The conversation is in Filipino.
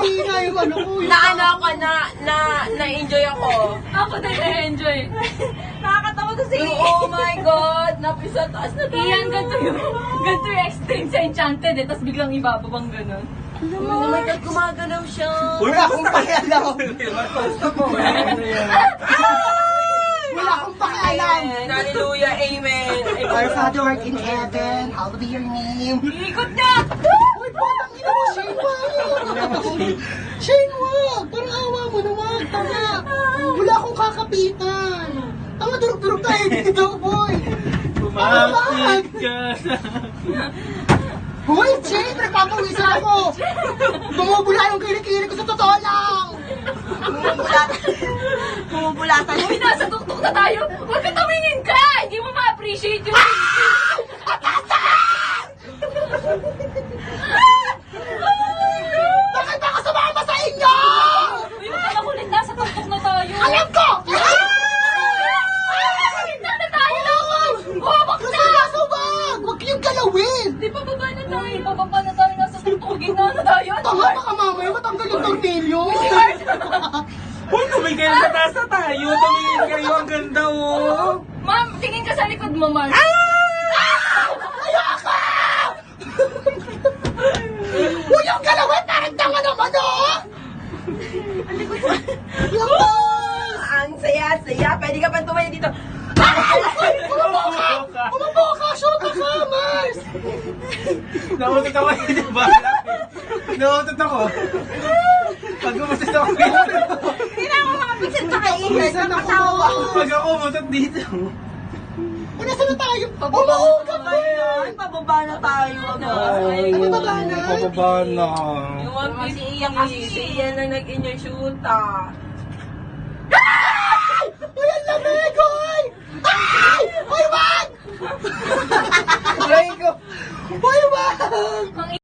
mahina yung ano ko. Naano ako, na-enjoy ako. Ako din na-enjoy. Nakakatawa kasi. Oh my God, napisa taas na tayo. Iyan, ganito yung extreme sa Enchanted eh, tapos biglang ibababang ganun. Oh my God, gumagalaw siya. Wala akong pakialam. Wala akong pakialam. Hallelujah, amen. Our Father art in heaven, hallowed be your name. Ikot niya! Uy, batang ina mo, Shane, wag! Shane, wag! Parang awa mo naman, tanga! Wala akong kakapitan! Tanga, durog-durog tayo dito, boy! Bumapit ka sa... Hoy, Shane, nagpapawisan ako! Bumubula yung kilikili ko sa totoo lang! Bumubulatan. Uy, nasa tuktok na tayo! Huwag ka tumingin ka! Hindi mo ma-appreciate yung... Bakit ako sumama sa inyo? Uy, huwag ka makulit, nasa tuktok na tayo! Alam ko! Nasa na tayo na ako! Bumabak na! Subag! Huwag kayong galawin! Di pa baba na tayo! Pababa na tayo! Nasa tuktok, gitna na tayo! Tanga, baka mamaya matanggal yung tornilyo! Uy, tumingin kayo sa taas na tayo. Tumingin kayo. Ang ganda, oh. Ma'am, tingin ka sa likod mo, ma'am. Huwag yung galawin! Parang tanga naman, oh! Yung Ang saya-saya. Pwede ka pa tumayo dito. Umupo ka! Show ka ka, Mars! Nautot ako yun, di ba? Nautot ako. Pag umusot ako yun. Hindi na ako makapiksit sa kay Ingrid. Pawisan ako. Pag ako umusot dito. O, nasa na tayo? Umuuga pa! Pababa na tayo. Ay, pababa na? Pababa na. Yung One Piece, si Ian kasi. Si Ian ang nag-enjoy shoota. Uy, ang lamig, oy! Ay! Uy, wag! Uy, wag!